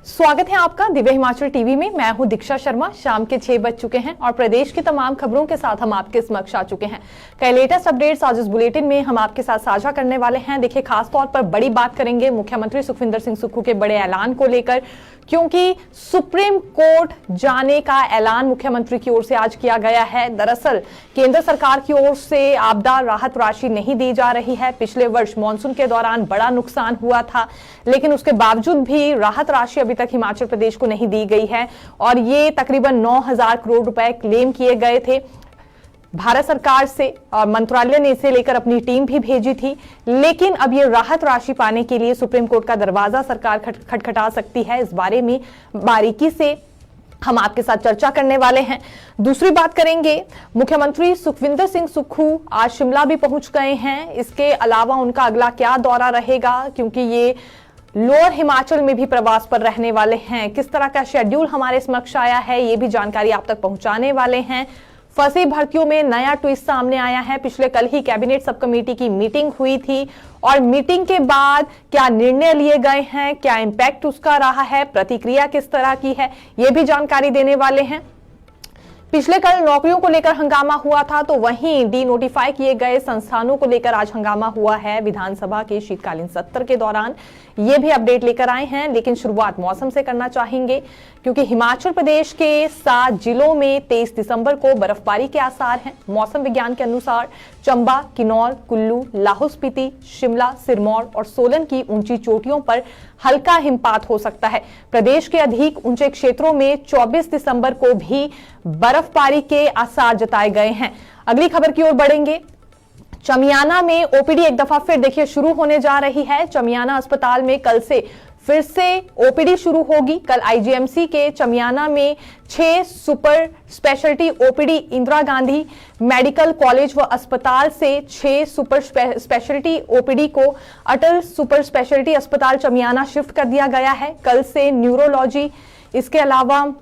स्वागत है आपका दिव्य हिमाचल टीवी में। मैं हूं दीक्षा शर्मा। शाम के 6 बज चुके हैं और प्रदेश की तमाम खबरों के साथ हम आपके समक्ष आ चुके हैं। कई लेटेस्ट अपडेट्स आज इस बुलेटिन में हम आपके साथ साझा करने वाले हैं। देखिए, खास तौर पर बड़ी बात करेंगे मुख्यमंत्री सुखविंदर सिंह सुक्खू के बड़े ऐलान को लेकर, क्योंकि सुप्रीम कोर्ट जाने का ऐलान मुख्यमंत्री की ओर से आज किया गया है। दरअसल केंद्र सरकार की ओर से आपदा राहत राशि नहीं दी जा रही है। पिछले वर्ष मानसून के दौरान बड़ा नुकसान हुआ था, लेकिन उसके बावजूद भी राहत राशि अभी तक हिमाचल प्रदेश को नहीं दी गई है और ये तकरीबन 9,000 करोड़ रुपए क्लेम किए गए थे भारत सरकार से और मंत्रालय ने इसे लेकर अपनी टीम भी भेजी थी। लेकिन अब ये राहत राशि पाने के लिए सुप्रीम कोर्ट का दरवाजा सरकार खटखटा सकती है। इस बारे में बारीकी से हम आपके साथ चर्चा करने वाले हैं। दूसरी बात करेंगे, मुख्यमंत्री सुखविंदर सिंह सुक्खू आज शिमला भी पहुंच गए हैं। इसके अलावा उनका अगला क्या दौरा रहेगा, क्योंकि ये लोअर हिमाचल में भी प्रवास पर रहने वाले हैं। किस तरह का शेड्यूल हमारे समक्ष आया है, ये भी जानकारी आप तक पहुंचाने वाले हैं। फंसी भर्तियों में नया ट्विस्ट सामने आया है। पिछले कल ही कैबिनेट सब कमेटी की मीटिंग हुई थी और मीटिंग के बाद क्या निर्णय लिए गए हैं, क्या इंपैक्ट उसका रहा है, प्रतिक्रिया किस तरह की है, ये भी जानकारी देने वाले हैं। पिछले कल नौकरियों को लेकर हंगामा हुआ था, तो वहीं डी नोटिफाई किए गए संस्थानों को लेकर आज हंगामा हुआ है विधानसभा के शीतकालीन सत्र के दौरान। ये भी अपडेट लेकर आए हैं, लेकिन शुरुआत मौसम से करना चाहेंगे, क्योंकि हिमाचल प्रदेश के 7 जिलों में 23 दिसंबर को बर्फबारी के आसार हैं। मौसम विज्ञान के अनुसार चंबा, किन्नौर, कुल्लू, लाहौल स्पीति, शिमला, सिरमौर और सोलन की ऊंची चोटियों पर हल्का हिमपात हो सकता है। प्रदेश के अधिक ऊंचे क्षेत्रों में 24 दिसंबर को भी बर्फबारी के आसार जताए गए हैं। अगली खबर की ओर बढ़ेंगे। चमियाना में ओपीडी एक दफा फिर देखिए शुरू होने जा रही है। चमियाना अस्पताल में कल से फिर से ओपीडी शुरू होगी। कल आईजीएमसी के चमियाना में 6 super speciality OPD, Indira Gandhi medical college व अस्पताल से 6 सुपर स्पेशलिटी ओपीडी को अटल सुपर स्पेशलिटी अस्पताल चमियाना शिफ्ट कर दिया गया है। कल से न्यूरोलॉजी, इसके अलावा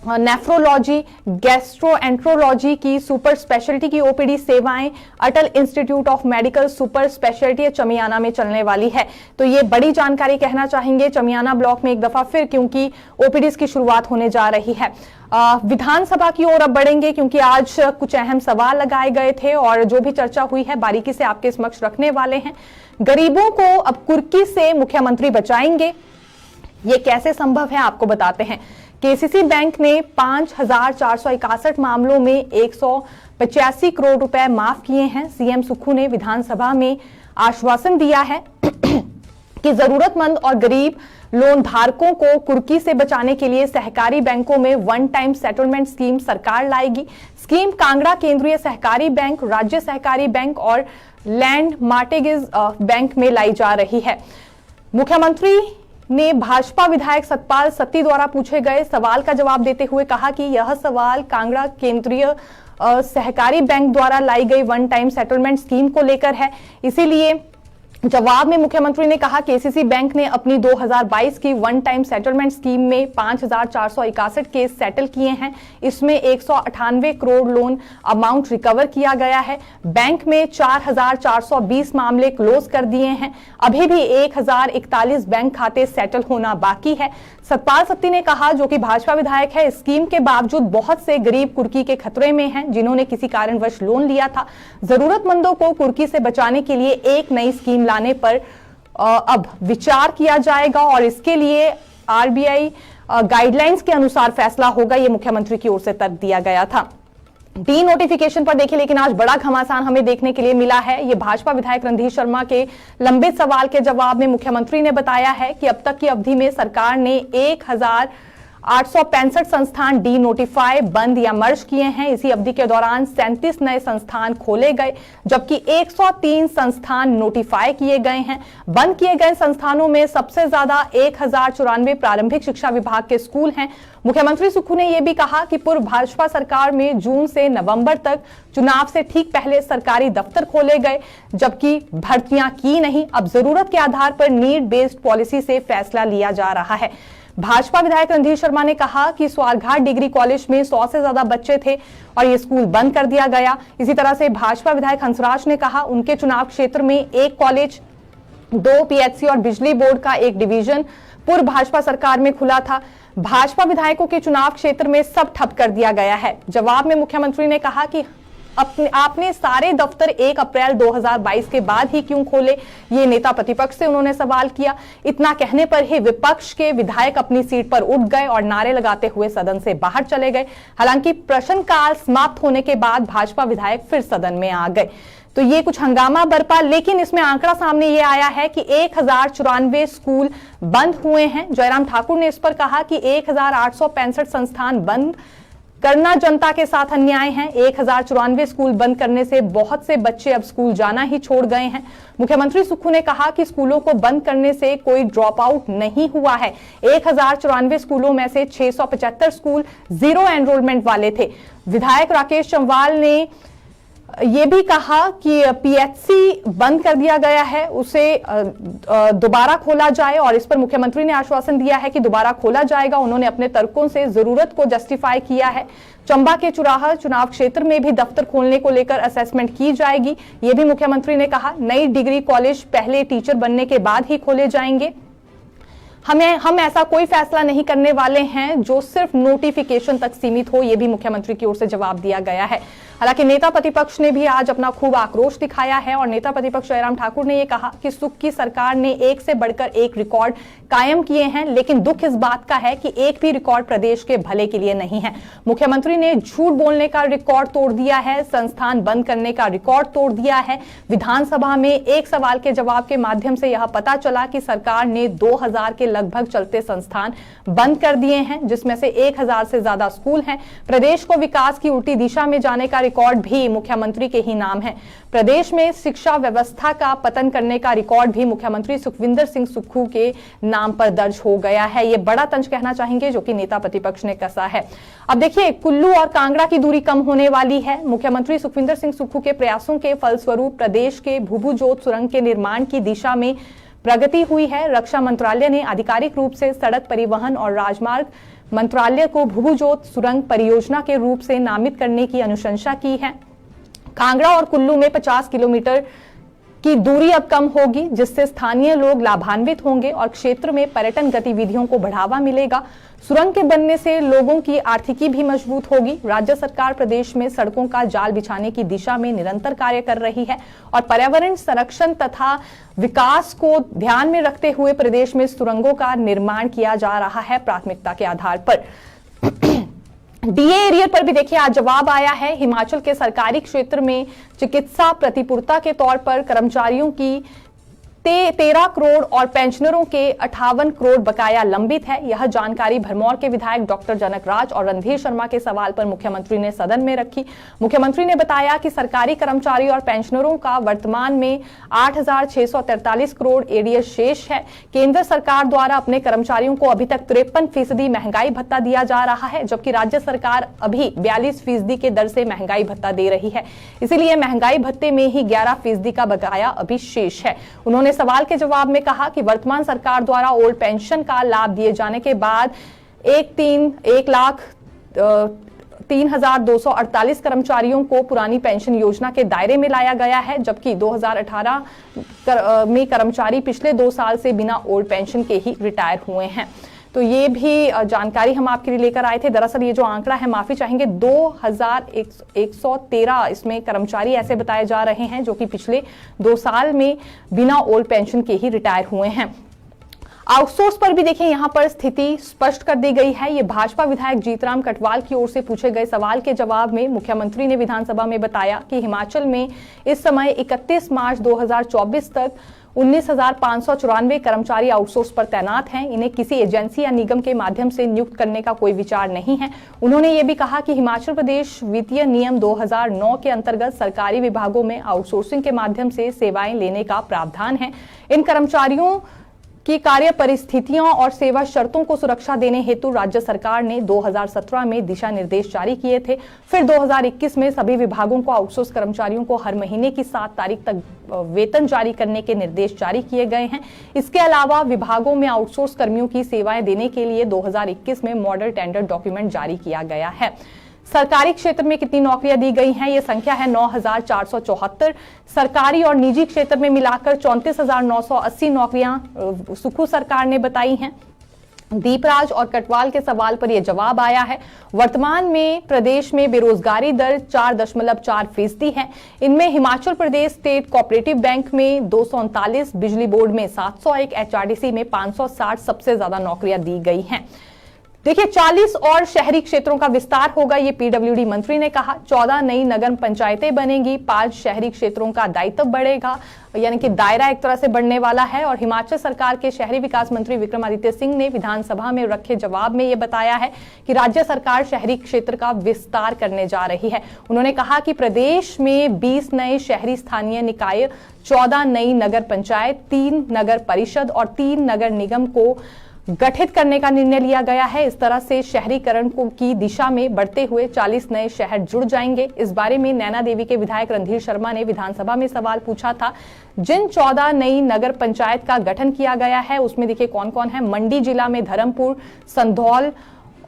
नेफ्रोलॉजी, गैस्ट्रोएंट्रोलॉजी की सुपर स्पेशलिटी की ओपीडी सेवाएं Atal institute of medical super speciality Chamiyana में चलने वाली है। तो ये बड़ी जानकारी कहना चाहेंगे चमियाना ब्लॉक में एक दफा फिर, क्योंकि ओपीडीज की शुरुआत होने जा रही है। विधानसभा की ओर अब बढ़ेंगे, क्योंकि आज कुछ अहम सवाल लगाए गए थे और जो भी चर्चा हुई है बारीकी से आपके समक्ष रखने वाले हैं। गरीबों को अब कुर्की से मुख्यमंत्री बचाएंगे, ये कैसे संभव है आपको बताते हैं। केसीसी बैंक ने 5,461 मामलों में 185 करोड़ रुपए माफ किए हैं। सीएम सुक्खू ने विधानसभा में आश्वासन दिया है कि जरूरतमंद और गरीब लोन धारकों को कुर्की से बचाने के लिए सहकारी बैंकों में वन टाइम सेटलमेंट स्कीम सरकार लाएगी। स्कीम कांगड़ा केंद्रीय सहकारी बैंक, राज्य सहकारी बैंक और लैंड मार्टेगेज बैंक में लाई जा रही है। मुख्यमंत्री ने भाजपा विधायक सतपाल सत्ती द्वारा पूछे गए सवाल का जवाब देते हुए कहा कि यह सवाल कांगड़ा केंद्रीय सहकारी बैंक द्वारा लाई गई वन टाइम सेटलमेंट स्कीम को लेकर है। इसीलिए जवाब में मुख्यमंत्री ने कहा केसीसी बैंक ने अपनी 2022 की वन टाइम सेटलमेंट स्कीम में 5,461 केस सेटल किए हैं। इसमें 198 करोड़ लोन अमाउंट रिकवर किया गया है। बैंक में 4,420 मामले क्लोज कर दिए हैं। अभी भी 1,041 बैंक खाते सेटल होना बाकी है। सतपाल सत्ती ने कहा, जो कि भाजपा विधायक है, स्कीम के बावजूद बहुत से गरीब कुर्की के खतरे में हैं, जिन्होंने किसी कारणवश लोन लिया था। जरूरतमंदों को कुर्की से बचाने के लिए एक नई स्कीम लाने पर अब विचार किया जाएगा और इसके लिए आरबीआई गाइडलाइंस के अनुसार फैसला होगा। ये मुख्यमंत्री की ओर से तर्क दिया गया था। डी नोटिफिकेशन पर देखिए, लेकिन आज बड़ा घमासान हमें देखने के लिए मिला है। ये भाजपा विधायक रणधीर शर्मा के लंबित सवाल के जवाब में मुख्यमंत्री ने बताया है कि अब तक की अवधि में सरकार ने 1,865 संस्थान डी नोटिफाई, बंद या मर्ज किए हैं। इसी अवधि के दौरान 37 नए संस्थान खोले गए, जबकि 103 संस्थान नोटिफाई किए गए हैं। बंद किए गए संस्थानों में सबसे ज्यादा 1,094 प्रारंभिक शिक्षा विभाग के स्कूल हैं। मुख्यमंत्री सुक्खू ने यह भी कहा कि पूर्व भाजपा सरकार में जून से नवंबर तक चुनाव से ठीक पहले सरकारी दफ्तर खोले गए, जबकि भर्तियां की नहीं। अब जरूरत के आधार पर नीड बेस्ड पॉलिसी से फैसला लिया जा रहा है। भाजपा विधायक रणधीर शर्मा ने कहा कि स्वारघाट डिग्री कॉलेज में 100 से ज्यादा बच्चे थे और ये स्कूल बंद कर दिया गया। इसी तरह से भाजपा विधायक हंसराज ने कहा उनके चुनाव क्षेत्र में एक कॉलेज 2 पीएचसी और बिजली बोर्ड का एक डिवीजन पूर्व भाजपा सरकार में खुला था। भाजपा विधायकों के चुनाव क्षेत्र में सब ठप कर दिया गया है। जवाब में मुख्यमंत्री ने कहा कि आपने सारे दफ्तर 1 अप्रैल 2022 के बाद ही क्यों खोले, ये नेता प्रतिपक्ष से उन्होंने सवाल किया। इतना कहने पर ही विपक्ष के विधायक अपनी सीट पर उठ गए और नारे लगाते हुए सदन से बाहर चले गए। हालांकि प्रश्नकाल समाप्त होने के बाद भाजपा विधायक फिर सदन में आ गए तो ये कुछ हंगामा बरपा, लेकिन इसमें आंकड़ा सामने ये आया है कि 1094 स्कूल बंद हुए हैं। जयराम ठाकुर ने इस पर कहा कि 1865 संस्थान बंद करना जनता के साथ अन्याय है। 1094 स्कूल बंद करने से बहुत से बच्चे अब स्कूल जाना ही छोड़ गए हैं। मुख्यमंत्री सुक्खू ने कहा कि स्कूलों को बंद करने से कोई ड्रॉप आउट नहीं हुआ है। 1094 स्कूलों में से 675 स्कूल जीरो एनरोलमेंट वाले थे। विधायक राकेश चंवाल ने ये भी कहा कि पीएचसी बंद कर दिया गया है, उसे दोबारा खोला जाए और इस पर मुख्यमंत्री ने आश्वासन दिया है कि दोबारा खोला जाएगा। उन्होंने अपने तर्कों से जरूरत को जस्टिफाई किया है। चंबा के चुराहा चुनाव क्षेत्र में भी दफ्तर खोलने को लेकर असेसमेंट की जाएगी, ये भी मुख्यमंत्री ने कहा। नई डिग्री कॉलेज पहले टीचर बनने के बाद ही खोले जाएंगे। हम ऐसा कोई फैसला नहीं करने वाले हैं जो सिर्फ नोटिफिकेशन तक सीमित हो, यह भी मुख्यमंत्री की ओर से जवाब दिया गया है। हालांकि नेता प्रतिपक्ष ने भी आज अपना खूब आक्रोश दिखाया है और नेता प्रतिपक्ष जयराम ठाकुर ने यह कहा कि सुख की सरकार ने एक से बढ़कर एक रिकॉर्ड कायम किए हैं, लेकिन दुख इस बात का है कि एक भी रिकॉर्ड प्रदेश के भले के लिए नहीं है। मुख्यमंत्री ने झूठ बोलने का रिकॉर्ड तोड़ दिया है, संस्थान बंद करने का रिकॉर्ड तोड़ दिया है। विधानसभा में एक सवाल के जवाब के माध्यम से यह पता चला कि सरकार ने 2000 के लगभग चलते संस्थान बंद कर दिए हैं, जिसमें से 1000 से ज्यादा स्कूल हैं। प्रदेश को विकास की उल्टी दिशा में जाने का रिकॉर्ड भी मुख्यमंत्री के ही नाम है। प्रदेश में शिक्षा व्यवस्था का पतन करने का रिकॉर्ड भी मुख्यमंत्री सुखविंदर सिंह सुक्खू के नाम पर दर्ज हो गया है। यह बड़ा तंज कहना चाहेंगे जो कि नेता प्रतिपक्ष ने कसा है। अब देखिए, कुल्लू और कांगड़ा की दूरी कम होने वाली है। मुख्यमंत्री सुखविंदर सिंह सुक्खू के प्रयासों के फलस्वरूप प्रदेश के भूभुजोत सुरंग के निर्माण की दिशा में प्रगति हुई है। रक्षा मंत्रालय ने आधिकारिक रूप से सड़क परिवहन और राजमार्ग मंत्रालय को भूभुजोत सुरंग परियोजना के रूप से नामित करने की अनुशंसा की है। कांगड़ा और कुल्लू में 50 किलोमीटर की दूरी अब कम होगी, जिससे स्थानीय लोग लाभान्वित होंगे और क्षेत्र में पर्यटन गतिविधियों को बढ़ावा मिलेगा। सुरंग के बनने से लोगों की आर्थिकी भी मजबूत होगी। राज्य सरकार प्रदेश में सड़कों का जाल बिछाने की दिशा में निरंतर कार्य कर रही है और पर्यावरण संरक्षण तथा विकास को ध्यान में रखते हुए प्रदेश में सुरंगों का निर्माण किया जा रहा है प्राथमिकता के आधार पर। डीए एरियर पर भी देखिए आज जवाब आया है। हिमाचल के सरकारी क्षेत्र में चिकित्सा प्रतिपूर्ता के तौर पर कर्मचारियों की 13 करोड़ और पेंशनरों के 58 करोड़ बकाया लंबित है। यह जानकारी भरमौर के विधायक डॉक्टर जनक राज और रणधीर शर्मा के सवाल पर मुख्यमंत्री ने सदन में रखी। मुख्यमंत्री ने बताया कि सरकारी कर्मचारी और पेंशनरों का वर्तमान में 8,643 करोड़ एडीएस शेष है। केंद्र सरकार द्वारा अपने कर्मचारियों को अभी तक 53% महंगाई भत्ता दिया जा रहा है, जबकि राज्य सरकार अभी 42% के दर से महंगाई भत्ता दे रही है। इसीलिए महंगाई भत्ते में ही 11% का बकाया अभी शेष है। उन्होंने सवाल के जवाब में कहा कि वर्तमान सरकार द्वारा ओल्ड पेंशन का लाभ दिए जाने के बाद 1,03,248 कर्मचारियों को पुरानी पेंशन योजना के दायरे में लाया गया है, जबकि 2018 में कर्मचारी पिछले 2 साल से बिना ओल्ड पेंशन के ही रिटायर हुए हैं। तो ये भी जानकारी हम आपके लिए लेकर आए थे। दरअसल ये जो आंकड़ा है, माफी चाहेंगे, 2113 इसमें कर्मचारी ऐसे बताए जा रहे हैं जो कि पिछले 2 साल में बिना ओल्ड पेंशन के ही रिटायर हुए हैं। आउटसोर्स पर भी देखिए यहाँ पर स्थिति स्पष्ट कर दी गई है। ये भाजपा विधायक जीतराम कटवाल की ओर से पूछे गए सवाल के जवाब में मुख्यमंत्री ने विधानसभा में बताया कि हिमाचल में इस समय 31 मार्च 2024 तक 19,594 कर्मचारी आउटसोर्स पर तैनात हैं। इन्हें किसी एजेंसी या निगम के माध्यम से नियुक्त करने का कोई विचार नहीं है। उन्होंने ये भी कहा कि हिमाचल प्रदेश वित्तीय नियम 2009 के अंतर्गत सरकारी विभागों में आउटसोर्सिंग के माध्यम से सेवाएं लेने का प्रावधान है। इन कर्मचारियों की कार्य परिस्थितियों और सेवा शर्तों को सुरक्षा देने हेतु राज्य सरकार ने 2017 में दिशा निर्देश जारी किए थे। फिर 2021 में सभी विभागों को आउटसोर्स कर्मचारियों को हर महीने की 7 तारीख तक वेतन जारी करने के निर्देश जारी किए गए हैं। इसके अलावा विभागों में आउटसोर्स कर्मियों की सेवाएं देने के लिए 2021 में मॉडल टेंडर डॉक्यूमेंट जारी किया गया है। सरकारी क्षेत्र में कितनी नौकरियां दी गई हैं, ये संख्या है 9,474। सरकारी और निजी क्षेत्र में मिलाकर 34,980 नौकरियां सुखू सरकार ने बताई हैं। दीपराज और कटवाल के सवाल पर यह जवाब आया है। वर्तमान में प्रदेश में बेरोजगारी दर 4.4% है। इनमें Himachal Pradesh state cooperative bank में 239, बिजली बोर्ड में 701, एचआरडीसी में 560 सबसे ज्यादा नौकरियां दी गई हैं। देखिए 40 और शहरी क्षेत्रों का विस्तार होगा, ये पीडब्ल्यूडी मंत्री ने कहा। 14 नई नगर पंचायतें बनेंगी, 5 शहरी क्षेत्रों का दायित्व बढ़ेगा, यानी कि दायरा एक तरह से बढ़ने वाला है। और हिमाचल सरकार के शहरी विकास मंत्री विक्रमादित्य सिंह ने विधानसभा में रखे जवाब में यह बताया है कि राज्य सरकार शहरी क्षेत्र का विस्तार करने जा रही है। उन्होंने कहा कि प्रदेश में 20 नए शहरी स्थानीय निकाय, 14 नई नगर पंचायत, 3 नगर परिषद और 3 नगर निगम को गठित करने का निर्णय लिया गया है। इस तरह से शहरीकरण की दिशा में बढ़ते हुए 40 नए शहर जुड़ जाएंगे। इस बारे में नैना देवी के विधायक रणधीर शर्मा ने विधानसभा में सवाल पूछा था। जिन 14 नई नगर पंचायत का गठन किया गया है उसमें देखिए कौन कौन है। मंडी जिला में धर्मपुर, संधौल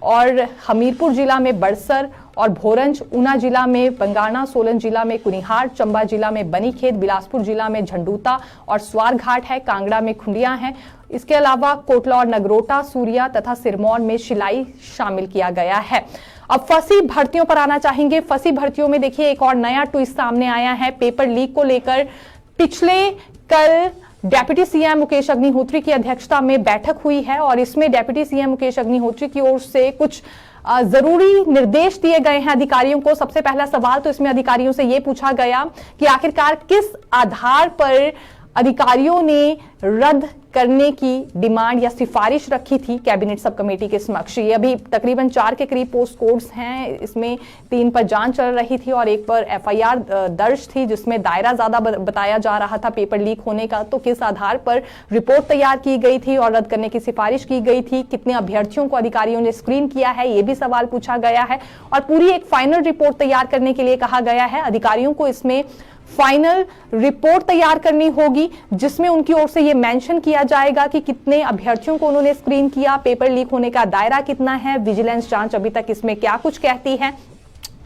और हमीरपुर जिला में बड़सर और भोरंज, ऊना जिला में बंगाणा, सोलन जिला में कुनिहार, चंबा जिला में बनीखेत, बिलासपुर जिला में झंडूता और स्वारघाट है, कांगड़ा में खुंडिया है। इसके अलावा कोटला और नगरोटा, सूरिया तथा सिरमौर में शिलाई शामिल किया गया है। अब फंसी भर्तियों पर आना चाहेंगे। फंसी भर्तियों में देखिए एक और नया ट्विस्ट सामने आया है। पेपर लीक को लेकर पिछले कल डेप्यूटी सीएम मुकेश अग्निहोत्री की अध्यक्षता में बैठक हुई है और इसमें डेप्यूटी सीएम मुकेश अग्निहोत्री की ओर से कुछ जरूरी निर्देश दिए गए हैं अधिकारियों को। सबसे पहला सवाल तो इसमें अधिकारियों से यह पूछा गया कि आखिरकार किस आधार पर अधिकारियों ने रद्द करने की डिमांड या सिफारिश रखी थी कैबिनेट सब कमेटी के समक्ष। ये अभी तकरीबन 4 के करीब पोस्ट कोड्स हैं। इसमें 3 पर जांच चल रही थी और 1 पर एफआईआर दर्ज थी जिसमें दायरा ज्यादा बताया जा रहा था पेपर लीक होने का। तो किस आधार पर रिपोर्ट तैयार की गई थी और रद्द करने की सिफारिश की गई थी, कितने अभ्यर्थियों को अधिकारियों ने स्क्रीन किया है, ये भी सवाल पूछा गया है। और पूरी एक फाइनल रिपोर्ट तैयार करने के लिए कहा गया है। अधिकारियों को इसमें फाइनल रिपोर्ट तैयार करनी होगी जिसमें उनकी ओर से यह मेंशन किया जाएगा कि कितने अभ्यर्थियों को उन्होंने स्क्रीन किया, पेपर लीक होने का दायरा कितना है, विजिलेंस जांच अभी तक इसमें क्या कुछ कहती है।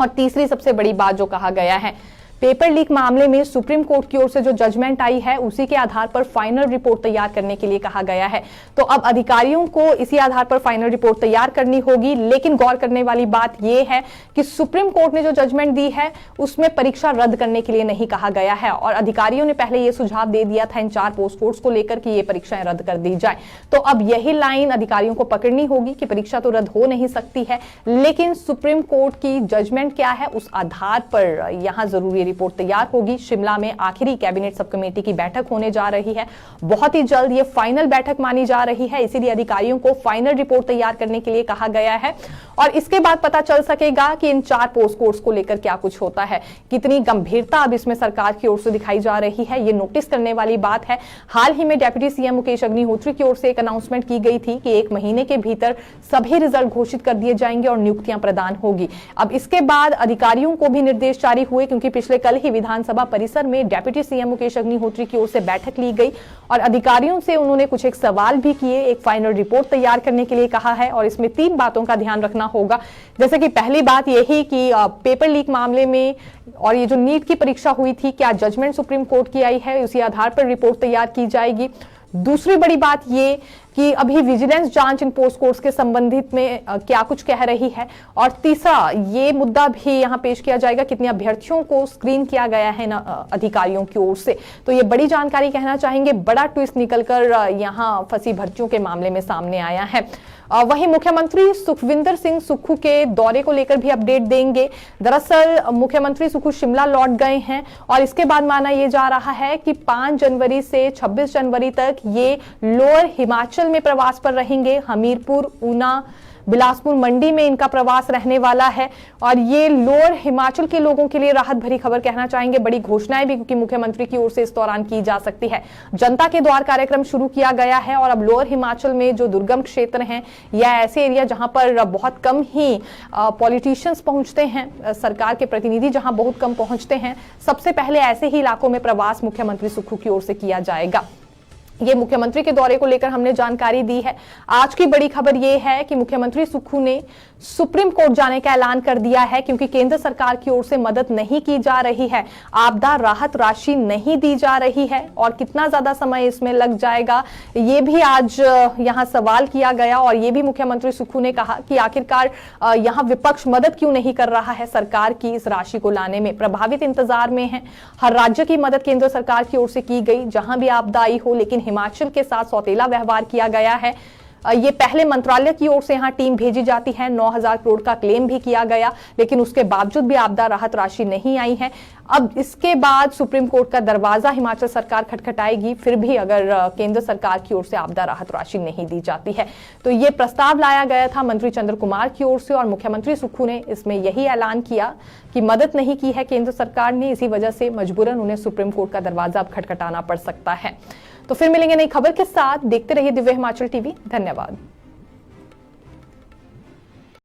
और तीसरी सबसे बड़ी बात जो कहा गया है, पेपर लीक मामले में सुप्रीम कोर्ट की ओर से जो जजमेंट आई है उसी के आधार पर फाइनल रिपोर्ट तैयार करने के लिए कहा गया है। तो अब अधिकारियों को इसी आधार पर फाइनल रिपोर्ट तैयार करनी होगी। लेकिन गौर करने वाली बात यह है कि सुप्रीम कोर्ट ने जो जजमेंट दी है उसमें परीक्षा रद्द करने के लिए नहीं कहा गया है और अधिकारियों ने पहले यह सुझाव दे दिया था इन 4 पोस्ट कोड्स को लेकर कि ये परीक्षाएं रद्द कर दी जाए। तो अब यही लाइन अधिकारियों को पकड़नी होगी कि परीक्षा तो रद्द हो नहीं सकती है, लेकिन सुप्रीम कोर्ट की जजमेंट क्या है उस आधार पर यहां जरूरी रिपोर्ट तैयार होगी। शिमला में आखिरी कैबिनेट सब कमेटी की बैठक होने जा रही है। बहुत ही जल्द ये फाइनल बैठक मानी जा रही है, इसीलिए अधिकारियों को फाइनल रिपोर्ट तैयार करने के लिए कहा गया है और इसके बाद पता चल सकेगा कि इन 4 पोस्ट कोड्स को लेकर क्या कुछ होता है। कितनी गंभीरता अब इसमें सरकार की ओर से दिखाई जा रही है, ये नोटिस करने वाली बात है। हाल ही में डेप्यूटी सीएम मुकेश अग्निहोत्री की ओर से एक अनाउंसमेंट की गई थी कि 1 महीने के भीतर सभी रिजल्ट घोषित कर दिए जाएंगे और नियुक्तियां प्रदान होगी। अब इसके बाद अधिकारियों को भी निर्देश जारी हुए क्योंकि पिछले कल ही विधानसभा परिसर में डेप्यूटी सीएम मुकेश अग्निहोत्री की ओर से बैठक ली गई और अधिकारियों से उन्होंने कुछ एक सवाल भी किए, एक फाइनल रिपोर्ट तैयार करने के लिए कहा है और इसमें 3 बातों का ध्यान रखना होगा। जैसे कि पहली बात यही कि पेपर लीक मामले में और ये जो नीट की परीक्षा हुई थी, क्या जजमेंट सुप्रीम कोर्ट की आई है, उसी आधार पर रिपोर्ट तैयार की जाएगी। दूसरी बड़ी बात ये कि अभी विजिलेंस जांच इन पोस्ट कोड्स के संबंधित में क्या कुछ कह रही है और तीसरा ये मुद्दा भी यहां पेश किया जाएगा कितने अभ्यर्थियों को स्क्रीन किया गया है अधिकारियों की ओर से। तो ये बड़ी जानकारी कहना चाहेंगे, बड़ा ट्विस्ट निकलकर यहां फंसी भर्तियों के मामले में सामने आया है। वहीं मुख्यमंत्री सुखविंदर सिंह सुक्खू के दौरे को लेकर भी अपडेट देंगे। दरअसल मुख्यमंत्री सुक्खू शिमला लौट गए हैं और इसके बाद माना यह जा रहा है कि 5 जनवरी से 26 जनवरी तक ये लोअर हिमाचल में प्रवास पर रहेंगे। हमीरपुर, ऊना, बिलासपुर, मंडी में इनका प्रवास रहने वाला है और ये लोअर हिमाचल के लोगों के लिए राहत भरी खबर कहना चाहेंगे। बड़ी घोषणाएं भी क्योंकि मुख्यमंत्री की ओर से इस दौरान की जा सकती है। जनता के द्वार कार्यक्रम शुरू किया गया है और अब लोअर हिमाचल में जो दुर्गम क्षेत्र हैं या ऐसे एरिया जहां पर बहुत कम ही पॉलिटिशियंस पहुंचते हैं, सरकार के प्रतिनिधि जहां बहुत कम पहुंचते हैं, सबसे पहले ऐसे ही इलाकों में प्रवास मुख्यमंत्री सुक्खू की ओर से किया जाएगा। ये मुख्यमंत्री के दौरे को लेकर हमने जानकारी दी है। आज की बड़ी खबर ये है कि मुख्यमंत्री सुक्खू ने सुप्रीम कोर्ट जाने का ऐलान कर दिया है, क्योंकि केंद्र सरकार की ओर से मदद नहीं की जा रही है, आपदा राहत राशि नहीं दी जा रही है और कितना ज्यादा समय इसमें लग जाएगा ये भी आज यहां सवाल किया गया। और ये भी मुख्यमंत्री सुक्खू ने कहा कि आखिरकार यहां विपक्ष मदद क्यों नहीं कर रहा है सरकार की इस राशि को लाने में। प्रभावित इंतजार में है, हर राज्य की मदद केंद्र सरकार की ओर से की गई जहां भी आपदा आई हो, लेकिन हिमाचल के साथ सौतेला व्यवहार किया गया है। ये पहले मंत्रालय की ओर से यहां टीम भेजी जाती है, 9,000 करोड़ का क्लेम भी किया गया, लेकिन उसके बावजूद भी आपदा राहत राशि नहीं आई है। अब इसके बाद सुप्रीम कोर्ट का दरवाजा हिमाचल सरकार खटखटाएगी, फिर भी अगर केंद्र सरकार की ओर से आपदा राहत राशि नहीं दी जाती है। तो ये प्रस्ताव लाया गया था मंत्री चंद्र कुमार की ओर से और मुख्यमंत्री सुक्खू ने इसमें यही ऐलान किया कि मदद नहीं की है केंद्र सरकार ने, इसी वजह से मजबूरन उन्हें सुप्रीम कोर्ट का दरवाजा अब खटखटाना पड़ सकता है। तो फिर मिलेंगे नई खबर के साथ, देखते रहिए दिव्य हिमाचल टीवी। धन्यवाद।